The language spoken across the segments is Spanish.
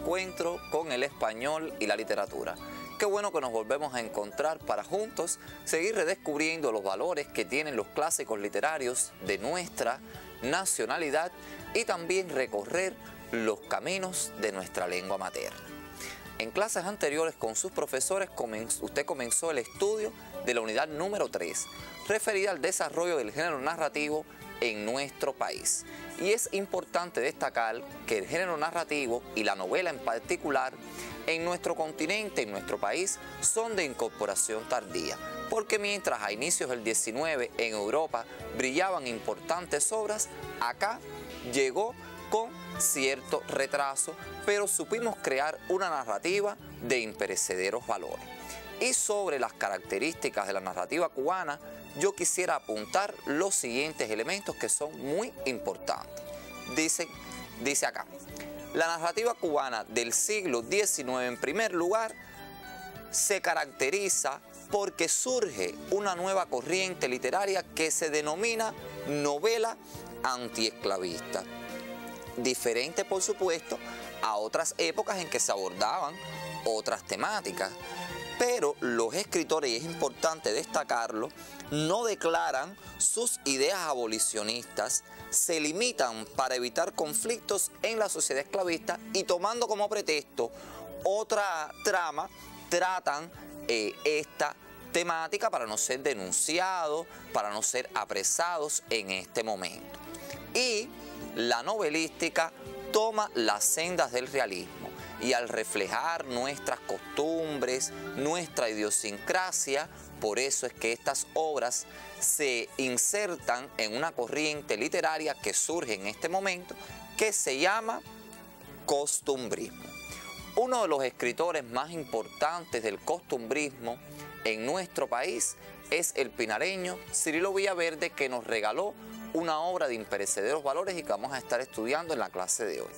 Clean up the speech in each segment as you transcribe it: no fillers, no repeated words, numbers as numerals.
encuentro con el español y la literatura. Qué bueno que nos volvemos a encontrar para juntos seguir redescubriendo los valores que tienen los clásicos literarios de nuestra nacionalidad y también recorrer los caminos de nuestra lengua materna. En clases anteriores con sus profesores usted comenzó el estudio de la unidad número 3, referida al desarrollo del género narrativo en nuestro país. Y es importante destacar que el género narrativo y la novela en particular en nuestro continente, en nuestro país, son de incorporación tardía, porque mientras a inicios del 19 en Europa brillaban importantes obras, acá llegó con cierto retraso, pero supimos crear una narrativa de imperecederos valores. Y sobre las características de la narrativa cubana, yo quisiera apuntar los siguientes elementos que son muy importantes. Dice acá, la narrativa cubana del siglo XIX, en primer lugar, se caracteriza porque surge una nueva corriente literaria que se denomina novela antiesclavista. Diferente, por supuesto, a otras épocas en que se abordaban otras temáticas. Pero los escritores, y es importante destacarlo, no declaran sus ideas abolicionistas, se limitan para evitar conflictos en la sociedad esclavista y tomando como pretexto otra trama, tratan esta temática para no ser denunciados, para no ser apresados en este momento. Y la novelística toma las sendas del realismo y al reflejar nuestras costumbres, nuestra idiosincrasia, por eso es que estas obras se insertan en una corriente literaria que surge en este momento que se llama costumbrismo. Uno de los escritores más importantes del costumbrismo en nuestro país es el pinareño Cirilo Villaverde, que nos regaló una obra de imperecederos valores y que vamos a estar estudiando en la clase de hoy.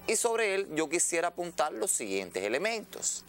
Y sobre él yo quisiera apuntar los siguientes elementos.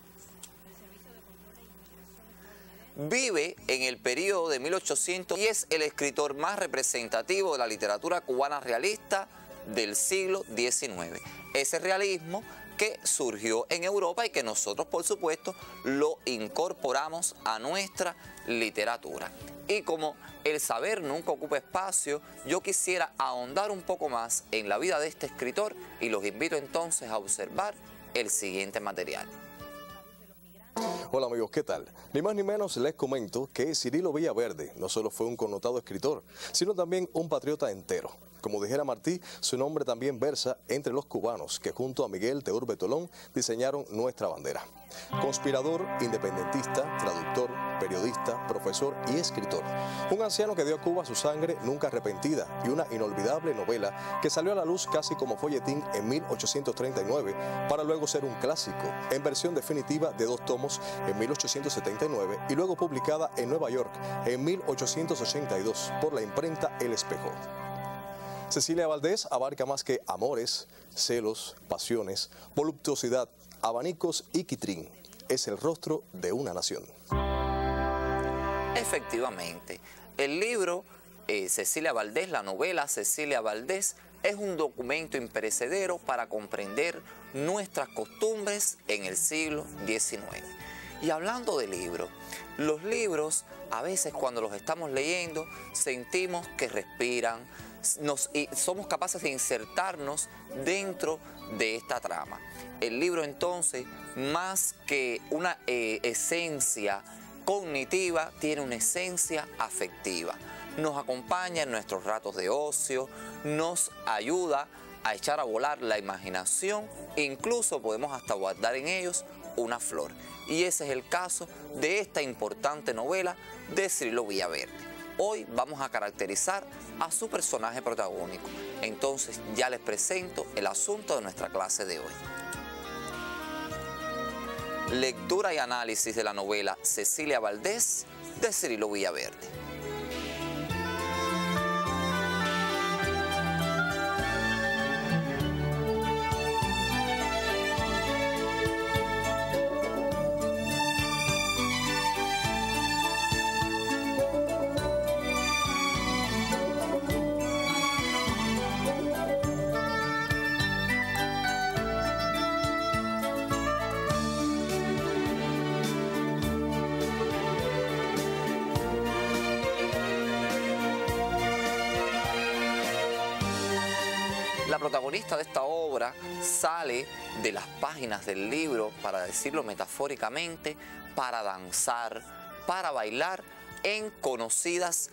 Vive en el periodo de 1800 y es el escritor más representativo de la literatura cubana realista del siglo XIX. Ese realismo que surgió en Europa y que nosotros, por supuesto, lo incorporamos a nuestra literatura. Y como el saber nunca ocupa espacio, yo quisiera ahondar un poco más en la vida de este escritor y los invito entonces a observar el siguiente material. Hola amigos, ¿qué tal? Ni más ni menos les comento que Cirilo Villaverde no solo fue un connotado escritor, sino también un patriota entero. Como dijera Martí, su nombre también versa entre los cubanos que junto a Miguel Teuer Betolón diseñaron nuestra bandera. Conspirador, independentista, traductor, periodista, profesor y escritor. Un anciano que dio a Cuba su sangre nunca arrepentida y una inolvidable novela que salió a la luz casi como folletín en 1839 para luego ser un clásico en versión definitiva de 2 tomos en 1879 y luego publicada en Nueva York en 1882 por la imprenta El Espejo. Cecilia Valdés abarca más que amores, celos, pasiones, voluptuosidad, abanicos y quitrín. Es el rostro de una nación. Efectivamente, el libro Cecilia Valdés, la novela Cecilia Valdés, es un documento imperecedero para comprender nuestras costumbres en el siglo XIX. Y hablando de libros, los libros a veces cuando los estamos leyendo sentimos que respiran, y somos capaces de insertarnos dentro de esta trama. El libro entonces, más que una esencia cognitiva, tiene una esencia afectiva. Nos acompaña en nuestros ratos de ocio, nos ayuda a echar a volar la imaginación, e incluso podemos hasta guardar en ellos una flor. Y ese es el caso de esta importante novela de Cirilo Villaverde. Hoy vamos a caracterizar a su personaje protagónico. Entonces ya les presento el asunto de nuestra clase de hoy. Lectura y análisis de la novela Cecilia Valdés de Cirilo Villaverde. La protagonista de esta obra sale de las páginas del libro, para decirlo metafóricamente, para danzar, para bailar en conocidas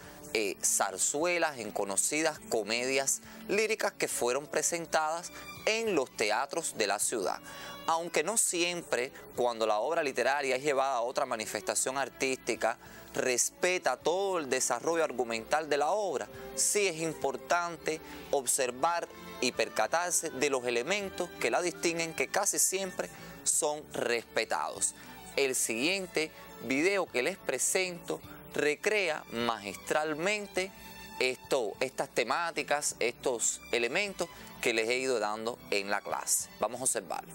zarzuelas, en conocidas comedias líricas que fueron presentadas en los teatros de la ciudad. Aunque no siempre, cuando la obra literaria es llevada a otra manifestación artística, respeta todo el desarrollo argumental de la obra, sí es importante observar y percatarse de los elementos que la distinguen, que casi siempre son respetados. El siguiente video que les presento recrea magistralmente estas temáticas, estos elementos que les he ido dando en la clase. Vamos a observarlo.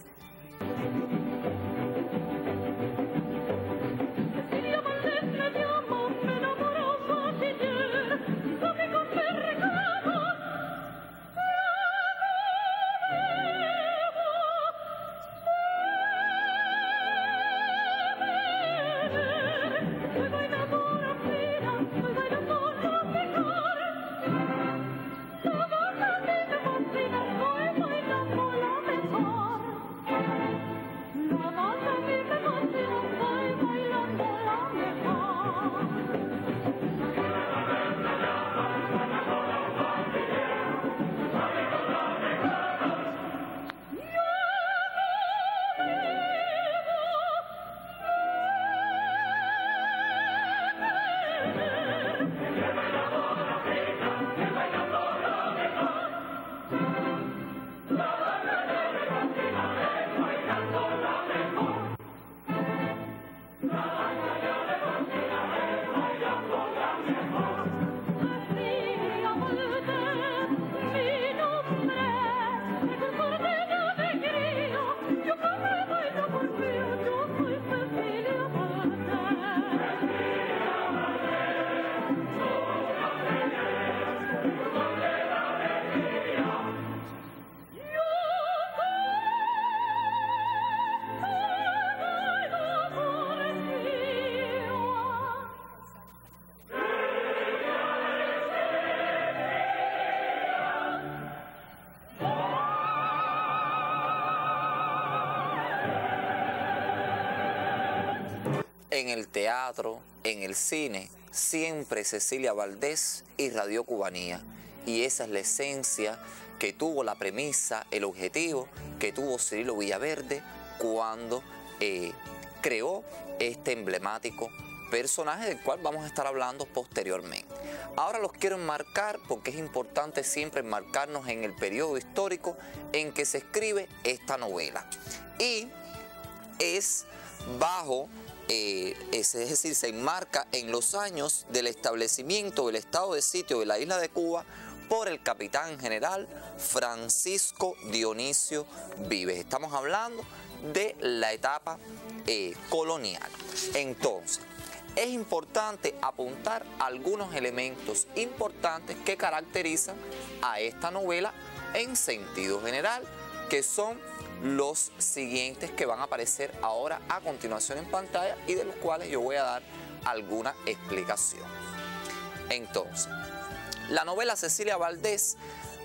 En el teatro, en el cine, siempre Cecilia Valdés irradió cubanía. Y esa es la esencia que tuvo, la premisa, el objetivo que tuvo Cirilo Villaverde cuando creó este emblemático personaje del cual vamos a estar hablando posteriormente. Ahora los quiero enmarcar porque es importante siempre enmarcarnos en el periodo histórico en que se escribe esta novela. Y es bajo... es decir, se enmarca en los años del establecimiento del estado de sitio de la isla de Cuba por el capitán general Francisco Dionisio Vives. Estamos hablando de la etapa colonial. Entonces, es importante apuntar algunos elementos importantes que caracterizan a esta novela en sentido general, que son los siguientes que van a aparecer ahora a continuación en pantalla y de los cuales yo voy a dar alguna explicación. Entonces, la novela Cecilia Valdés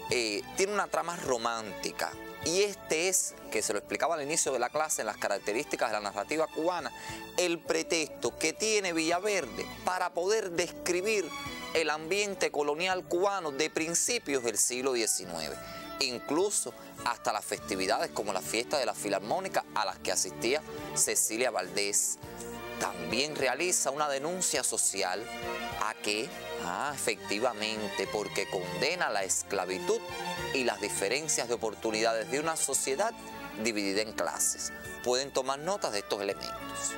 tiene una trama romántica y este es, que se lo explicaba al inicio de la clase en las características de la narrativa cubana, el pretexto que tiene Villaverde para poder describir el ambiente colonial cubano de principios del siglo XIX. Incluso hasta las festividades como la fiesta de la Filarmónica a las que asistía Cecilia Valdés. También realiza una denuncia social a que, efectivamente, porque condena la esclavitud y las diferencias de oportunidades de una sociedad dividida en clases. Pueden tomar notas de estos elementos.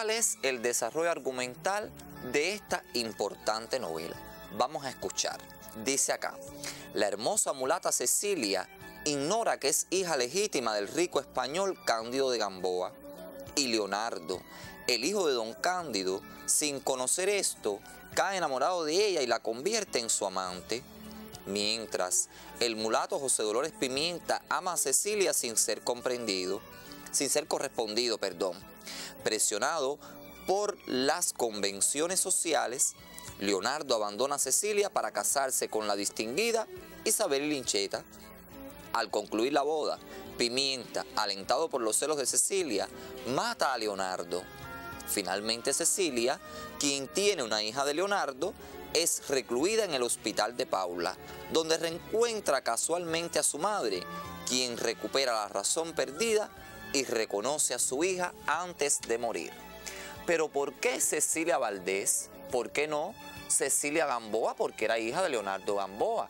¿Cuál es el desarrollo argumental de esta importante novela? Vamos a escuchar. Dice acá: la hermosa mulata Cecilia ignora que es hija legítima del rico español Cándido de Gamboa, y Leonardo, el hijo de don Cándido, sin conocer esto, cae enamorado de ella y la convierte en su amante, mientras el mulato José Dolores Pimienta ama a Cecilia sin ser correspondido. Presionado por las convenciones sociales, Leonardo abandona a Cecilia para casarse con la distinguida Isabel Lincheta. Al concluir la boda, Pimienta, alentado por los celos de Cecilia, mata a Leonardo. Finalmente Cecilia, quien tiene una hija de Leonardo, es recluida en el hospital de Paula, donde reencuentra casualmente a su madre, quien recupera la razón perdida y reconoce a su hija antes de morir. Pero ¿por qué Cecilia Valdés? ¿Por qué no Cecilia Gamboa? Porque era hija de Leonardo Gamboa.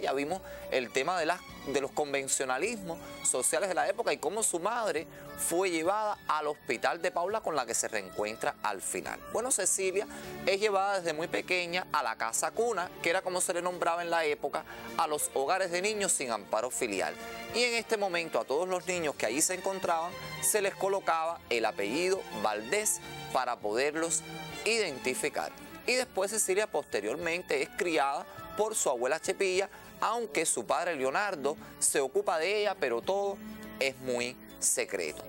Ya vimos el tema de los convencionalismos sociales de la época y cómo su madre fue llevada al hospital de Paula, con la que se reencuentra al final. Bueno, Cecilia es llevada desde muy pequeña a la casa cuna, que era como se le nombraba en la época a los hogares de niños sin amparo filial. Y en este momento a todos los niños que allí se encontraban se les colocaba el apellido Valdés para poderlos identificar. Y después Cecilia posteriormente es criada por su abuela Chepilla, aunque su padre Leonardo se ocupa de ella, pero todo es muy secreto.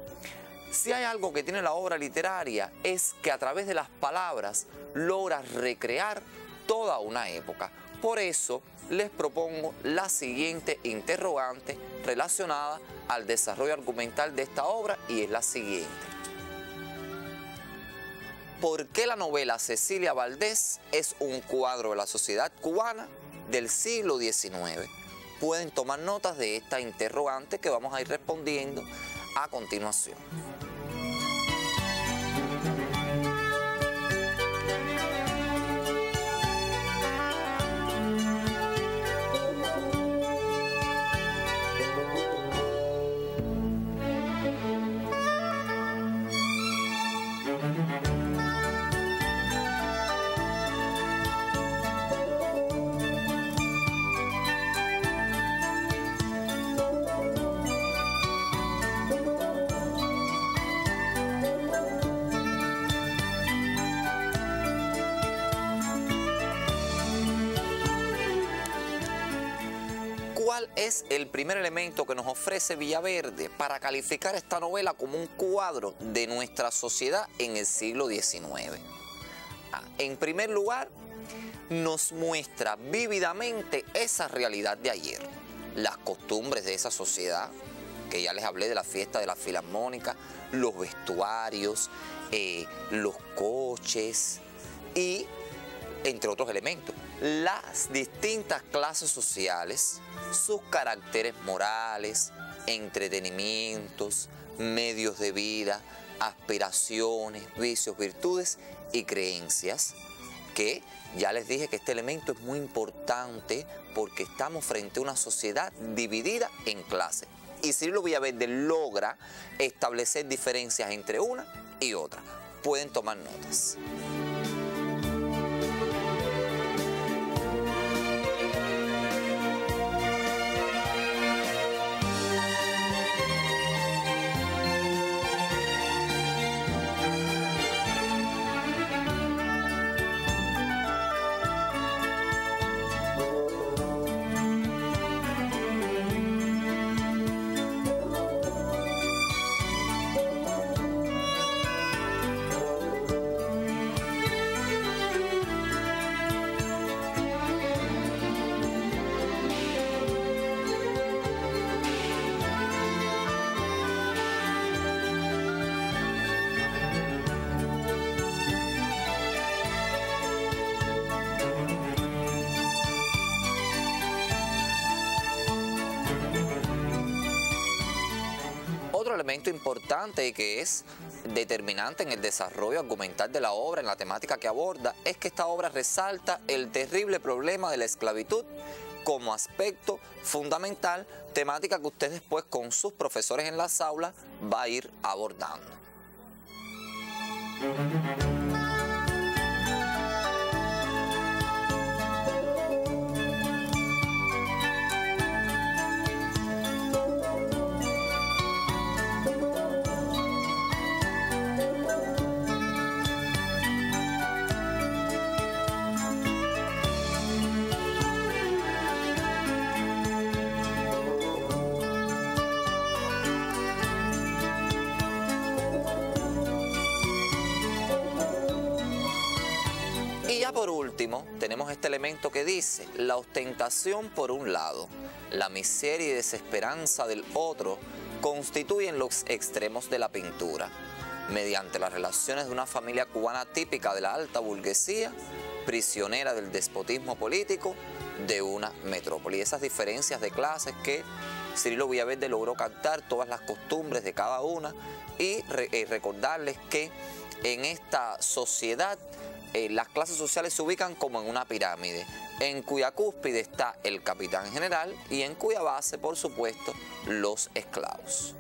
Si hay algo que tiene la obra literaria, es que a través de las palabras logra recrear toda una época. Por eso les propongo la siguiente interrogante relacionada al desarrollo argumental de esta obra, y es la siguiente: ¿por qué la novela Cecilia Valdés es un cuadro de la sociedad cubana del siglo XIX? Pueden tomar notas de esta interrogante que vamos a ir respondiendo a continuación. ¿Cuál es el primer elemento que nos ofrece Villaverde para calificar esta novela como un cuadro de nuestra sociedad en el siglo XIX? En primer lugar, nos muestra vívidamente esa realidad de ayer, las costumbres de esa sociedad, que ya les hablé de la fiesta de la Filarmónica, los vestuarios, los coches y entre otros elementos, las distintas clases sociales, sus caracteres morales, entretenimientos, medios de vida, aspiraciones, vicios, virtudes y creencias, que ya les dije que este elemento es muy importante porque estamos frente a una sociedad dividida en clases. Y Cirilo Villaverde logra establecer diferencias entre una y otra. Pueden tomar notas. Otro elemento importante y que es determinante en el desarrollo argumental de la obra, en la temática que aborda, es que esta obra resalta el terrible problema de la esclavitud como aspecto fundamental, temática que usted después con sus profesores en las aulas va a ir abordando. Y ya por último, tenemos este elemento que dice, la ostentación por un lado, la miseria y desesperanza del otro, constituyen los extremos de la pintura, mediante las relaciones de una familia cubana típica de la alta burguesía, prisionera del despotismo político de una metrópoli. Y esas diferencias de clases que Cirilo Villaverde logró captar, todas las costumbres de cada una, y recordarles que en esta sociedad las clases sociales se ubican como en una pirámide, en cuya cúspide está el capitán general y en cuya base, por supuesto, los esclavos.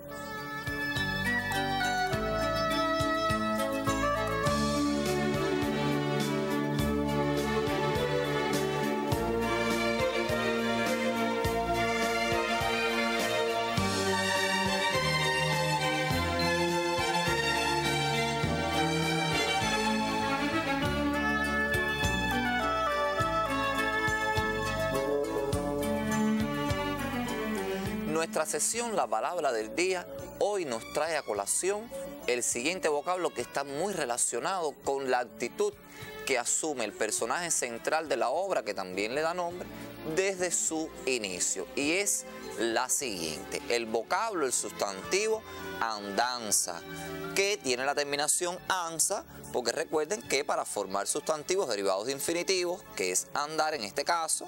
Nuestra sesión La Palabra del Día hoy nos trae a colación el siguiente vocablo que está muy relacionado con la actitud que asume el personaje central de la obra, que también le da nombre, desde su inicio, y es la siguiente: el vocablo, el sustantivo andanza, que tiene la terminación anza, porque recuerden que para formar sustantivos derivados de infinitivos, que es andar en este caso,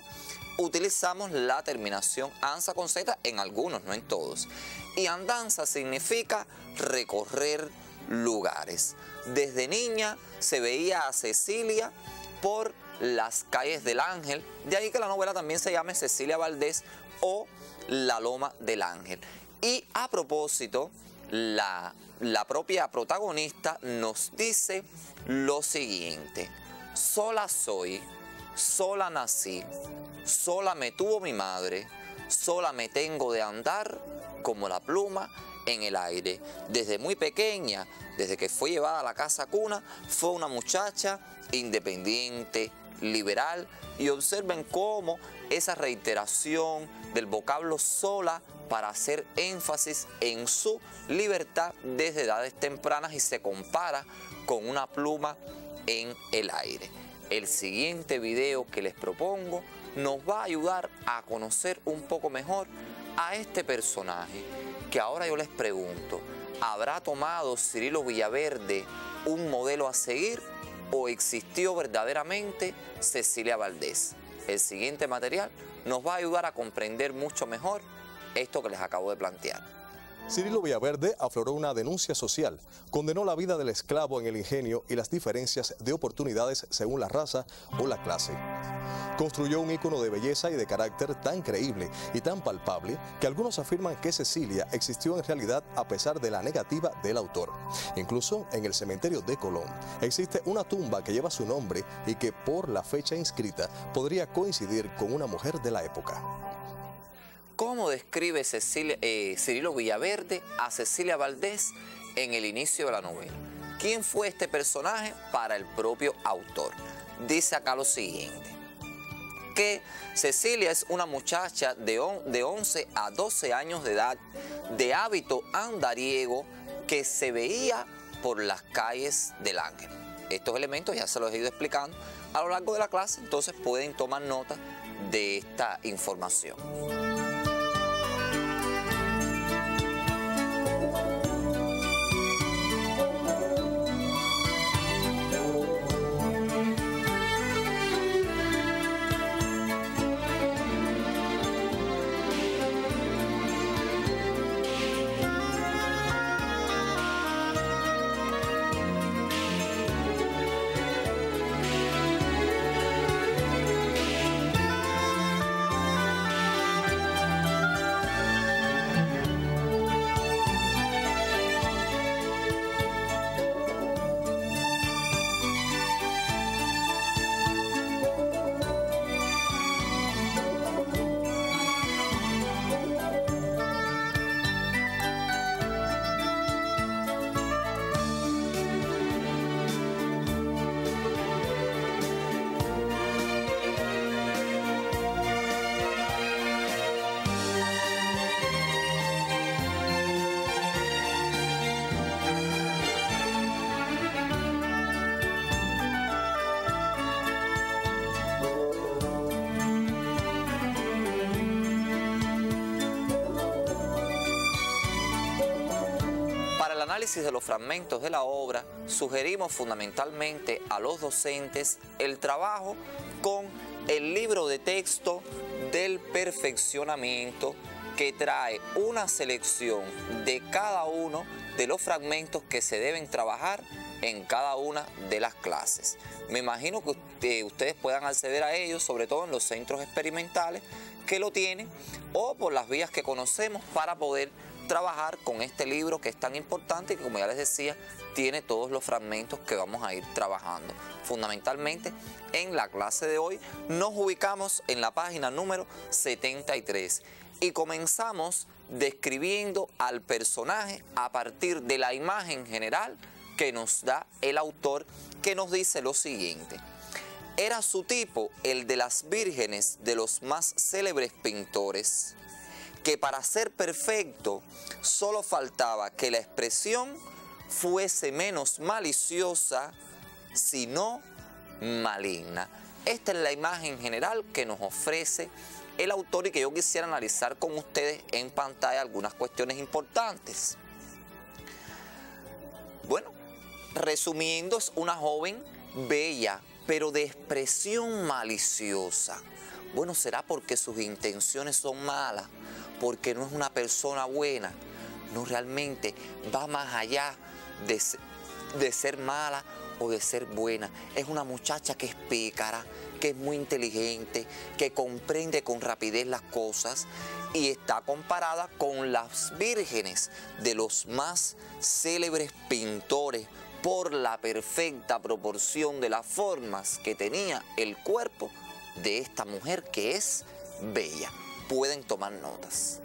utilizamos la terminación anza con z en algunos, no en todos. Y andanza significa recorrer lugares. Desde niña se veía a Cecilia por las calles del Ángel, de ahí que la novela también se llame Cecilia Valdés o La Loma del Ángel. Y a propósito, la propia protagonista nos dice lo siguiente: sola soy, sola nací, sola me tuvo mi madre, sola me tengo de andar como la pluma en el aire. Desde muy pequeña, desde que fue llevada a la casa cuna, fue una muchacha independiente, liberal, y observen cómo esa reiteración del vocablo sola para hacer énfasis en su libertad desde edades tempranas y se compara con una pluma en el aire. El siguiente video que les propongo nos va a ayudar a conocer un poco mejor a este personaje, que ahora yo les pregunto, ¿habrá tomado Cirilo Villaverde un modelo a seguir o existió verdaderamente Cecilia Valdés? El siguiente material nos va a ayudar a comprender mucho mejor esto que les acabo de plantear. Cirilo Villaverde afloró una denuncia social, condenó la vida del esclavo en el ingenio y las diferencias de oportunidades según la raza o la clase. Construyó un ícono de belleza y de carácter tan creíble y tan palpable que algunos afirman que Cecilia existió en realidad a pesar de la negativa del autor. Incluso en el cementerio de Colón existe una tumba que lleva su nombre y que por la fecha inscrita podría coincidir con una mujer de la época. ¿Cómo describe Cirilo Villaverde a Cecilia Valdés en el inicio de la novela? ¿Quién fue este personaje para el propio autor? Dice acá lo siguiente: que Cecilia es una muchacha de 11 a 12 años de edad, de hábito andariego, que se veía por las calles del Ángel. Estos elementos ya se los he ido explicando a lo largo de la clase, entonces pueden tomar nota de esta información. análisis de los fragmentos de la obra, sugerimos fundamentalmente a los docentes el trabajo con el libro de texto del perfeccionamiento, que trae una selección de cada uno de los fragmentos que se deben trabajar en cada una de las clases. Me imagino que ustedes puedan acceder a ellos, sobre todo en los centros experimentales que lo tienen, o por las vías que conocemos para poder trabajar con este libro que es tan importante y que, como ya les decía, tiene todos los fragmentos que vamos a ir trabajando. Fundamentalmente, en la clase de hoy nos ubicamos en la página número 73 y comenzamos describiendo al personaje a partir de la imagen general que nos da el autor, que nos dice lo siguiente: era su tipo el de las vírgenes de los más célebres pintores, que para ser perfecto solo faltaba que la expresión fuese menos maliciosa, sino maligna. Esta es la imagen general que nos ofrece el autor y que yo quisiera analizar con ustedes en pantalla algunas cuestiones importantes. Bueno, resumiendo, es una joven bella, pero de expresión maliciosa. Bueno, ¿será porque sus intenciones son malas? Porque no es una persona buena. No, realmente va más allá de ser mala o de ser buena. Es una muchacha que es pícara, que es muy inteligente, que comprende con rapidez las cosas y está comparada con las vírgenes de los más célebres pintores por la perfecta proporción de las formas que tenía el cuerpo de esta mujer que es bella. Pueden tomar notas.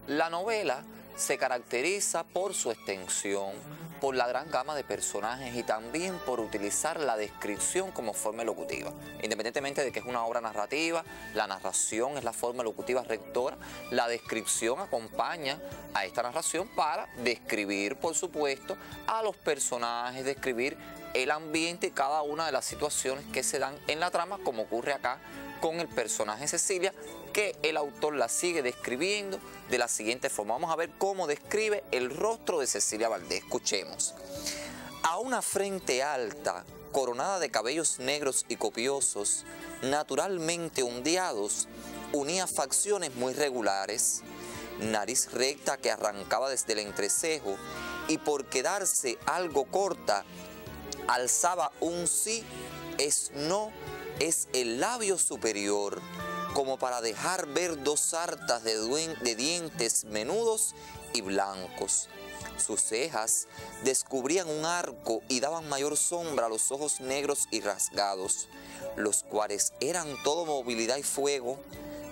La novela se caracteriza por su extensión, por la gran gama de personajes y también por utilizar la descripción como forma locutiva. Independientemente de que es una obra narrativa, la narración es la forma locutiva rectora, la descripción acompaña a esta narración para describir, por supuesto, a los personajes, describir el ambiente y cada una de las situaciones que se dan en la trama, como ocurre acá con el personaje Cecilia, que el autor la sigue describiendo de la siguiente forma. Vamos a ver cómo describe el rostro de Cecilia Valdés. Escuchemos. A una frente alta, coronada de cabellos negros y copiosos, naturalmente ondeados, unía facciones muy regulares, nariz recta que arrancaba desde el entrecejo y por quedarse algo corta, alzaba un sí, es no, es el labio superior, como para dejar ver dos sartas de dientes menudos y blancos. Sus cejas descubrían un arco y daban mayor sombra a los ojos negros y rasgados, los cuales eran todo movilidad y fuego.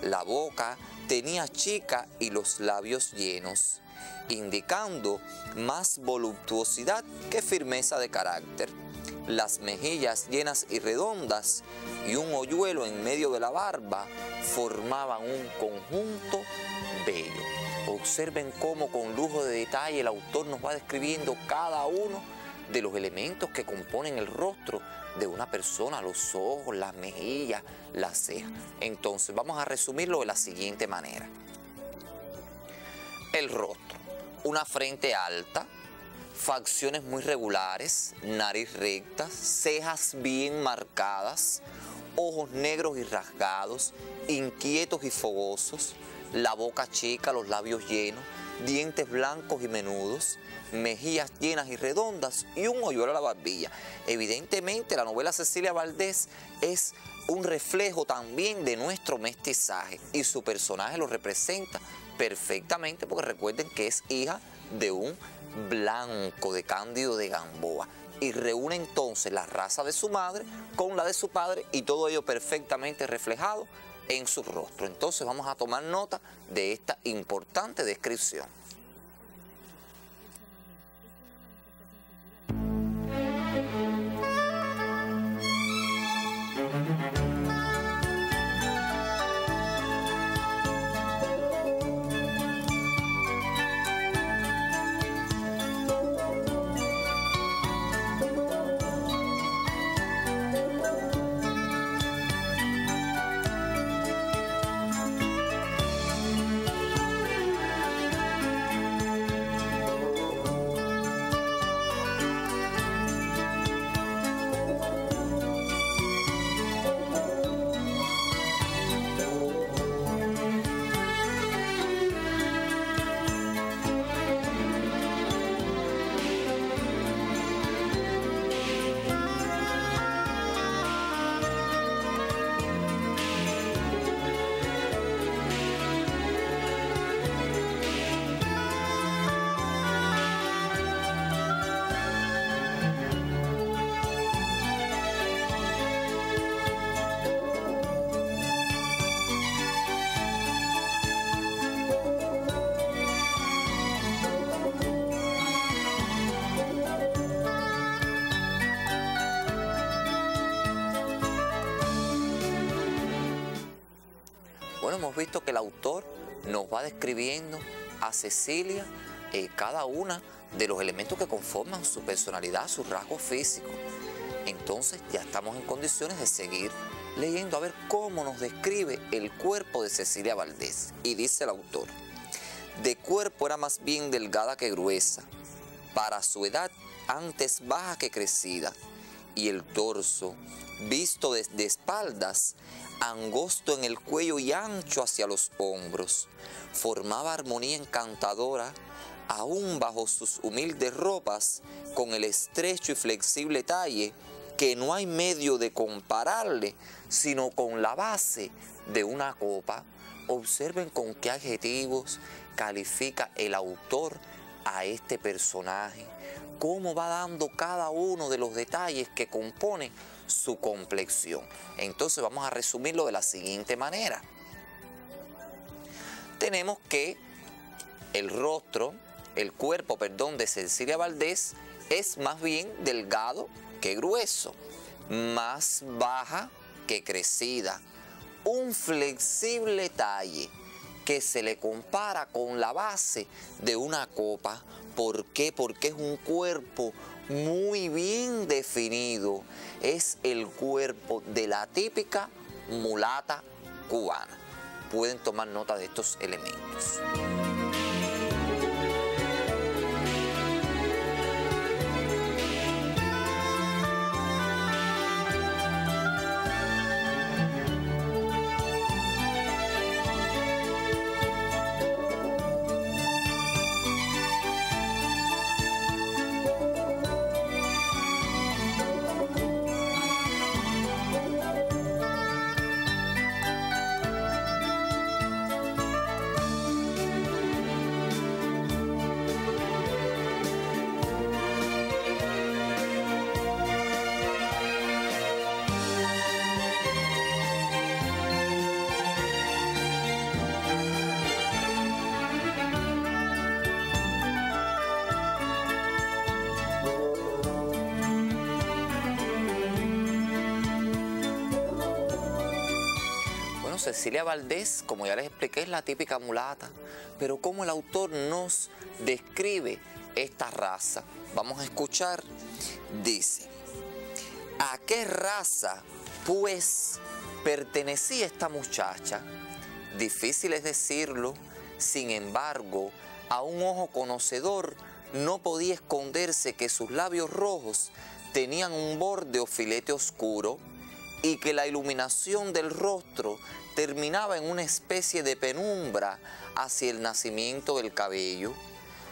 La boca tenía chica y los labios llenos, indicando más voluptuosidad que firmeza de carácter. Las mejillas llenas y redondas y un hoyuelo en medio de la barba formaban un conjunto bello. Observen cómo con lujo de detalle el autor nos va describiendo cada uno de los elementos que componen el rostro de una persona, los ojos, las mejillas, las cejas. Entonces vamos a resumirlo de la siguiente manera. El rostro, una frente alta, facciones muy regulares, nariz recta, cejas bien marcadas, ojos negros y rasgados, inquietos y fogosos, la boca chica, los labios llenos, dientes blancos y menudos, mejillas llenas y redondas y un hoyuelo a la barbilla. Evidentemente la novela Cecilia Valdés es un reflejo también de nuestro mestizaje y su personaje lo representa perfectamente, porque recuerden que es hija de un blanco, de Cándido de Gamboa, y reúne entonces la raza de su madre con la de su padre y todo ello perfectamente reflejado en su rostro. Entonces vamos a tomar nota de esta importante descripción. Bueno, hemos visto que el autor nos va describiendo a Cecilia cada una de los elementos que conforman su personalidad, su rasgo físico. Entonces ya estamos en condiciones de seguir leyendo a ver cómo nos describe el cuerpo de Cecilia Valdés. Y dice el autor: de cuerpo era más bien delgada que gruesa, para su edad antes baja que crecida, y el torso, visto desde espaldas, angosto en el cuello y ancho hacia los hombros, formaba armonía encantadora, aún bajo sus humildes ropas, con el estrecho y flexible talle, que no hay medio de compararle, sino con la base de una copa. Observen con qué adjetivos califica el autor a este personaje, cómo va dando cada uno de los detalles que componen su complexión. Entonces vamos a resumirlo de la siguiente manera. Tenemos que el cuerpo de Cecilia Valdés es más bien delgado que grueso, más baja que crecida, un flexible talle que se le compara con la base de una copa. ¿Por qué? Porque es un cuerpo muy bien definido. Es el cuerpo de la típica mulata cubana. Pueden tomar nota de estos elementos. Cecilia Valdés, como ya les expliqué, es la típica mulata, pero cómo el autor nos describe esta raza. Vamos a escuchar. Dice: ¿a qué raza, pues, pertenecía esta muchacha? Difícil es decirlo, sin embargo, a un ojo conocedor no podía esconderse que sus labios rojos tenían un borde o filete oscuro, y que la iluminación del rostro terminaba en una especie de penumbra hacia el nacimiento del cabello.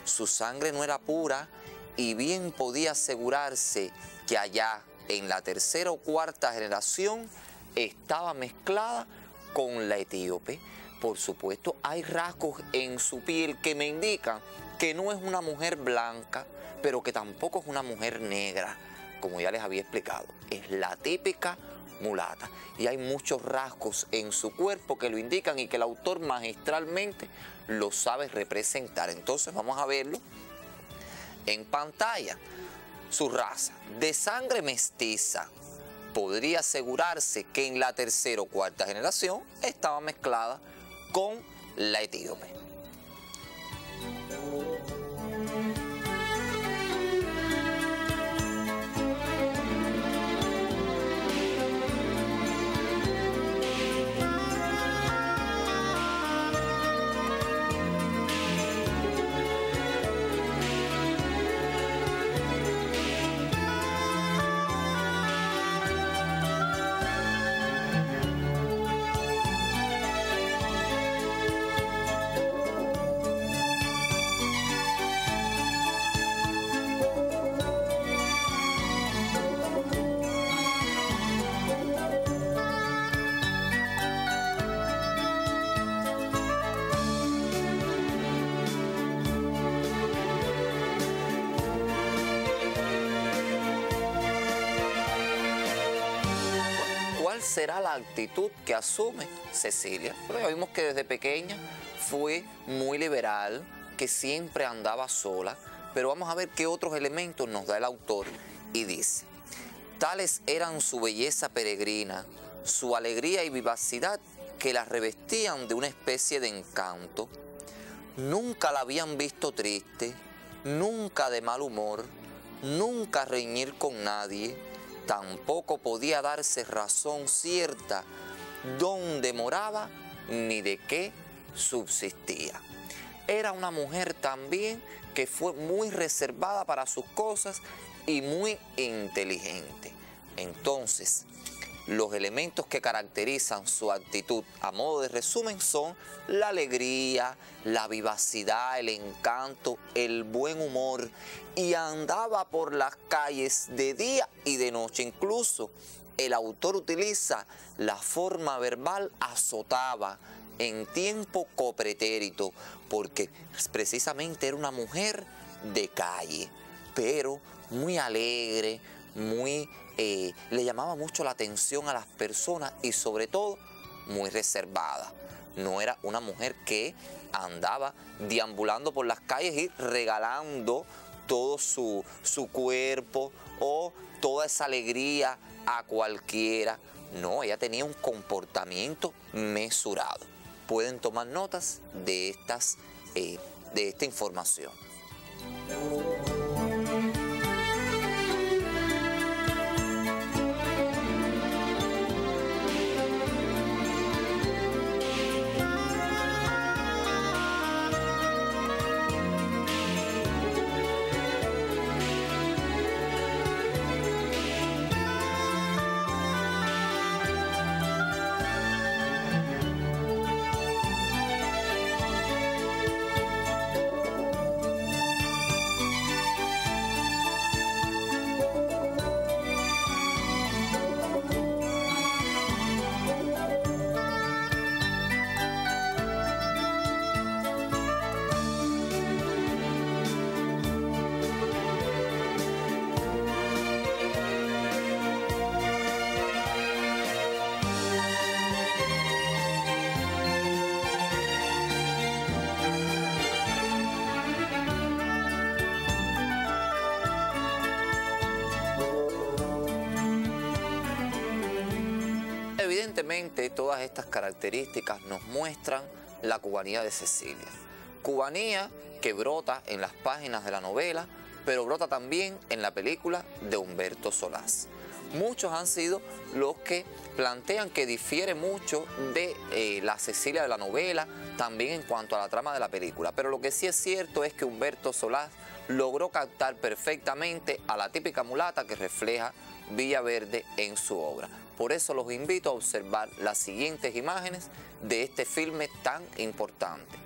Su sangre no era pura y bien podía asegurarse que allá, en la tercera o cuarta generación, estaba mezclada con la etíope. Por supuesto, hay rasgos en su piel que me indican que no es una mujer blanca, pero que tampoco es una mujer negra, como ya les había explicado. Es la típica mulata. Y hay muchos rasgos en su cuerpo que lo indican y que el autor magistralmente lo sabe representar. Entonces vamos a verlo en pantalla. Su raza, de sangre mestiza, podría asegurarse que en la tercera o cuarta generación estaba mezclada con la etíope. ¿Cuál será la actitud que asume Cecilia? Bueno, ya vimos que desde pequeña fue muy liberal, que siempre andaba sola, pero vamos a ver qué otros elementos nos da el autor y dice: tales eran su belleza peregrina, su alegría y vivacidad que la revestían de una especie de encanto. Nunca la habían visto triste, nunca de mal humor, nunca reñir con nadie. Tampoco podía darse razón cierta dónde moraba ni de qué subsistía. Era una mujer también que fue muy reservada para sus cosas y muy inteligente. Entonces, los elementos que caracterizan su actitud, a modo de resumen, son la alegría, la vivacidad, el encanto, el buen humor, y andaba por las calles de día y de noche. Incluso el autor utiliza la forma verbal azotaba en tiempo copretérito, porque precisamente era una mujer de calle, pero muy alegre, muy le llamaba mucho la atención a las personas y sobre todo muy reservada. No era una mujer que andaba deambulando por las calles y regalando todo su cuerpo o toda esa alegría a cualquiera. No, ella tenía un comportamiento mesurado. Pueden tomar notas de esta información. Evidentemente, todas estas características nos muestran la cubanía de Cecilia. Cubanía que brota en las páginas de la novela, pero brota también en la película de Humberto Solás. Muchos han sido los que plantean que difiere mucho de la Cecilia de la novela, también en cuanto a la trama de la película. Pero lo que sí es cierto es que Humberto Solás logró captar perfectamente a la típica mulata que refleja Villaverde en su obra. Por eso los invito a observar las siguientes imágenes de este filme tan importante.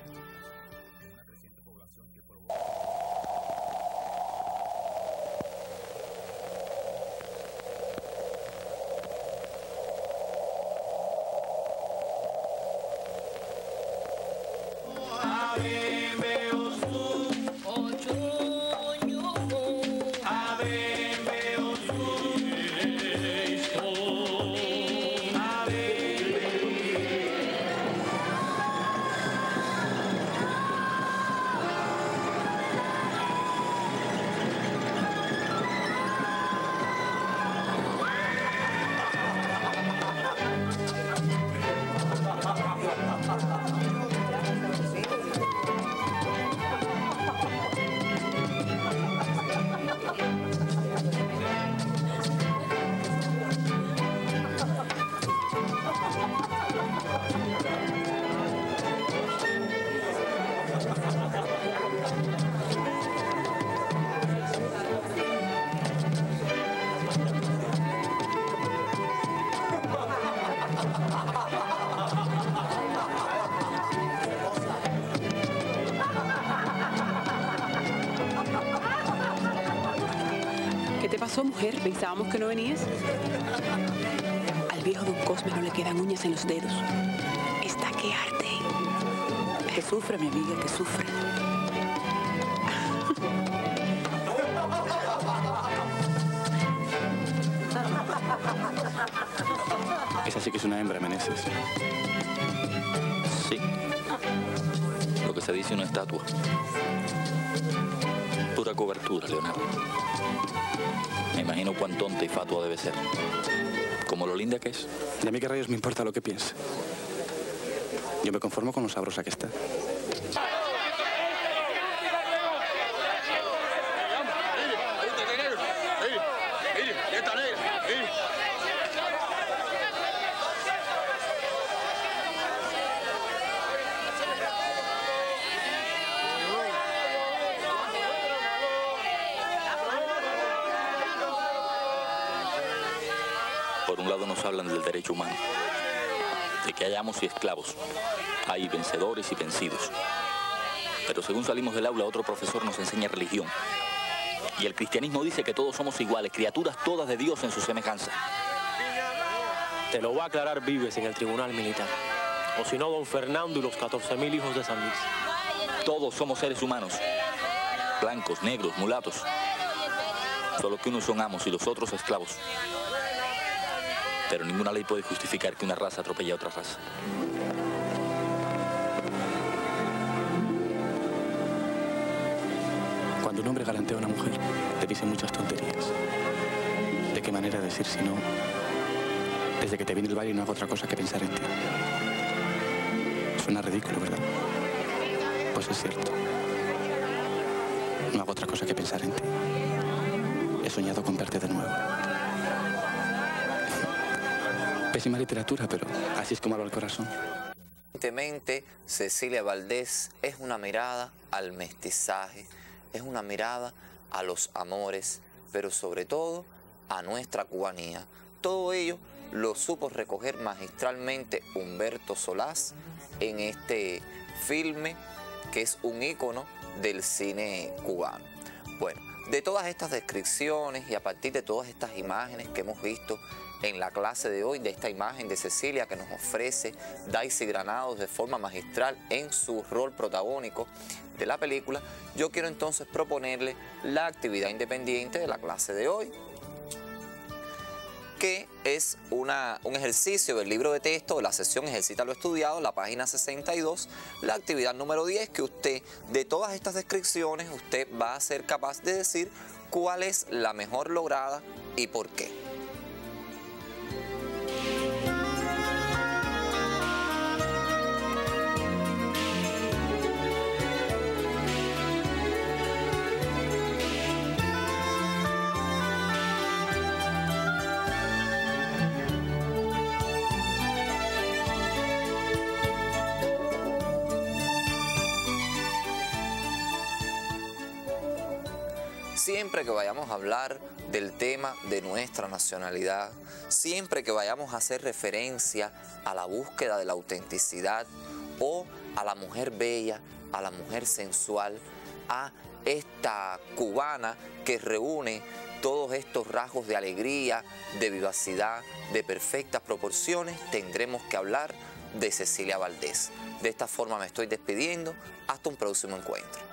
¿Qué te pasó, mujer? Pensábamos que no venías. Al viejo don Cosme no le quedan uñas en los dedos. Está que arde. Que sufre, mi amiga, que sufre. Esa sí que es una hembra, Meneses. Sí. Lo que se dice una estatua. Pura cobertura, Leonardo. Me imagino cuán tonta y fatua debe ser. Como lo linda que es. Y a mí qué rayos me importa lo que piense. Yo me conformo con lo sabrosa que está. Por un lado nos hablan del derecho humano, de que hay amos y esclavos, hay vencedores y vencidos. Pero según salimos del aula, otro profesor nos enseña religión. Y el cristianismo dice que todos somos iguales, criaturas todas de Dios en su semejanza. Te lo va a aclarar Vives en el tribunal militar. O si no, don Fernando y los 14.000 hijos de San Luis. Todos somos seres humanos, blancos, negros, mulatos. Solo que unos son amos y los otros esclavos. Pero ninguna ley puede justificar que una raza atropelle a otra raza. Cuando un hombre galantea a una mujer, le dice muchas tonterías. ¿De qué manera decir si no? Desde que te viene el baile no hago otra cosa que pensar en ti. Suena ridículo, ¿verdad? Pues es cierto. No hago otra cosa que pensar en ti. He soñado con verte de nuevo. Pésima literatura, pero así es como habla el corazón. Evidentemente, Cecilia Valdés es una mirada al mestizaje, es una mirada a los amores, pero sobre todo a nuestra cubanía. Todo ello lo supo recoger magistralmente Humberto Solás en este filme que es un ícono del cine cubano. Bueno, de todas estas descripciones y a partir de todas estas imágenes que hemos visto en la clase de hoy, de esta imagen de Cecilia que nos ofrece Daisy Granados de forma magistral en su rol protagónico de la película, yo quiero entonces proponerle la actividad independiente de la clase de hoy, que es un ejercicio del libro de texto de la sesión Ejercita lo Estudiado, la página 62, la actividad número 10, que usted, de todas estas descripciones, usted va a ser capaz de decir cuál es la mejor lograda y por qué. Siempre que vayamos a hablar del tema de nuestra nacionalidad, siempre que vayamos a hacer referencia a la búsqueda de la autenticidad o a la mujer bella, a la mujer sensual, a esta cubana que reúne todos estos rasgos de alegría, de vivacidad, de perfectas proporciones, tendremos que hablar de Cecilia Valdés. De esta forma me estoy despidiendo. Hasta un próximo encuentro.